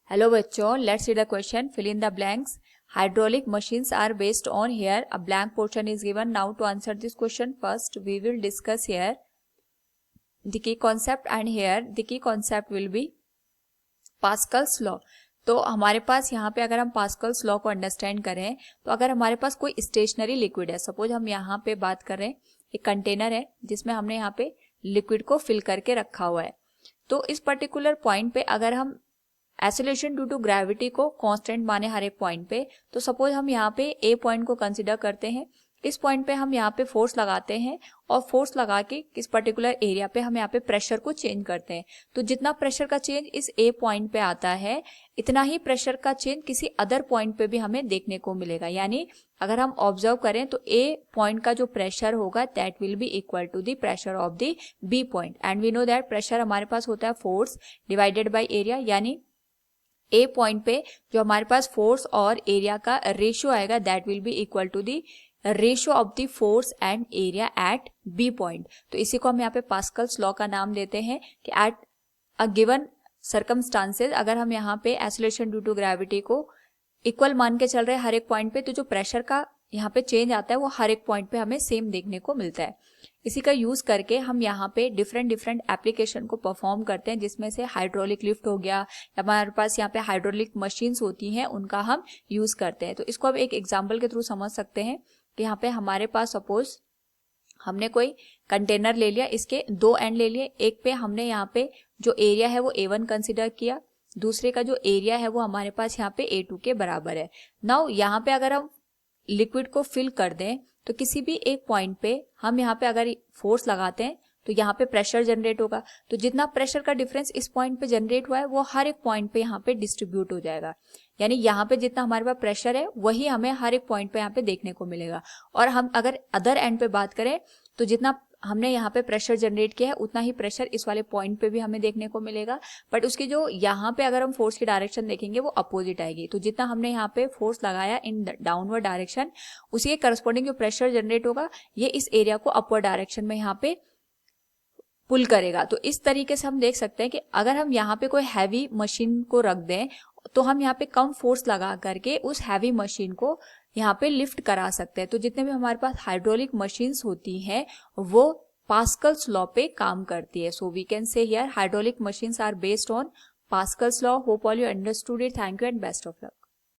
Hello बच्चों, let's see the question. Fill in the blanks. Hydraulic machines are based on here. A blank portion is given. Now to answer this question, first we will discuss here the key concept, and here the key concept will be Pascal's law. तो हमारे पास यहाँ पे अगर हम Pascal's law को understand करें तो अगर हमारे पास कोई स्टेशनरी लिक्विड है, सपोज हम यहाँ पे बात कर रहे हैं, एक कंटेनर है जिसमें हमने यहाँ पे लिक्विड को फिल करके रखा हुआ है. तो इस पर्टिकुलर पॉइंट पे अगर हम एक्सेलरेशन ड्यू टू ग्रेविटी को कांस्टेंट माने हर एक पॉइंट पे, तो सपोज हम यहाँ पे ए पॉइंट को कंसिडर करते हैं. इस पॉइंट पे हम यहाँ पे फोर्स लगाते हैं और फोर्स लगा के किस पर्टिकुलर एरिया पे हम यहाँ पे प्रेशर को चेंज करते हैं. तो जितना प्रेशर का चेंज इस ए पॉइंट पे आता है, इतना ही प्रेशर का चेंज किसी अदर पॉइंट पे भी हमें देखने को मिलेगा. यानी अगर हम ऑब्जर्व करें तो ए पॉइंट का जो प्रेशर होगा that will be equal to the pressure of the B point. And we know that pressure हमारे पास होता है फोर्स डिवाइडेड बाई एरिया. यानी ए पॉइंट पे जो हमारे पास फोर्स और एरिया का रेशियो आएगा that will be equal to the ratio of the force and area at B point. तो इसी को हम यहाँ पे पास्कल्स लॉ का नाम देते हैं कि एट अ गिवन सर्कमस्टांसेस, अगर हम यहाँ पे एक्सेलरेशन ड्यू टू ग्रेविटी को इक्वल मान के चल रहे हैं हर एक पॉइंट पे, तो जो प्रेशर का यहाँ पे चेंज आता है वो हर एक पॉइंट पे हमें सेम देखने को मिलता है. इसी का यूज करके हम यहाँ पे डिफरेंट एप्लीकेशन को परफॉर्म करते हैं, जिसमें से हाइड्रोलिक लिफ्ट हो गया, हमारे पास यहाँ पे हाइड्रोलिक मशीन्स होती हैं, उनका हम यूज करते हैं. तो इसको अब एक एग्जांपल के थ्रू समझ सकते हैं कि यहाँ पे हमारे पास सपोज हमने कोई कंटेनर ले लिया, इसके दो एंड ले लिए. एक पे हमने यहाँ पे जो एरिया है वो A1 कंसिडर किया, दूसरे का जो एरिया है वो हमारे पास यहाँ पे A2 के बराबर है. नाउ यहाँ पे अगर हम लिक्विड को फिल कर दें तो किसी भी एक पॉइंट पे हम यहाँ पे अगर फोर्स लगाते हैं तो यहाँ पे प्रेशर जनरेट होगा. तो जितना प्रेशर का डिफरेंस इस पॉइंट पे जनरेट हुआ है वो हर एक पॉइंट पे यहाँ पे डिस्ट्रीब्यूट हो जाएगा. यानी यहाँ पे जितना हमारे पास प्रेशर है वही हमें हर एक पॉइंट पे यहाँ पे देखने को मिलेगा. और हम अगर अदर एंड पे बात करें तो जितना हमने यहाँ पे प्रेशर जनरेट किया है उतना ही प्रेशर इस वाले पॉइंट पे भी हमें देखने को मिलेगा. बट उसकी जो यहाँ पे अगर हम फोर्स की डायरेक्शन देखेंगे वो अपोजिट आएगी. तो जितना हमने यहाँ पे फोर्स लगाया इन डाउनवर्ड डायरेक्शन, उसी के करस्पॉन्डिंग जो प्रेशर जनरेट होगा ये इस एरिया को अपवर्ड डायरेक्शन में यहाँ पे पुल करेगा. तो इस तरीके से हम देख सकते हैं कि अगर हम यहाँ पे कोई हैवी मशीन को रख दें तो हम यहाँ पे कम फोर्स लगा करके उस हैवी मशीन को यहाँ पे लिफ्ट करा सकते हैं. तो जितने भी हमारे पास हाइड्रोलिक मशीन्स होती हैं वो पास्कल्स लॉ पे काम करती है. So we can say here hydraulic machines are based on Pascal's law. Hope all you understood it. Thank you and best of luck.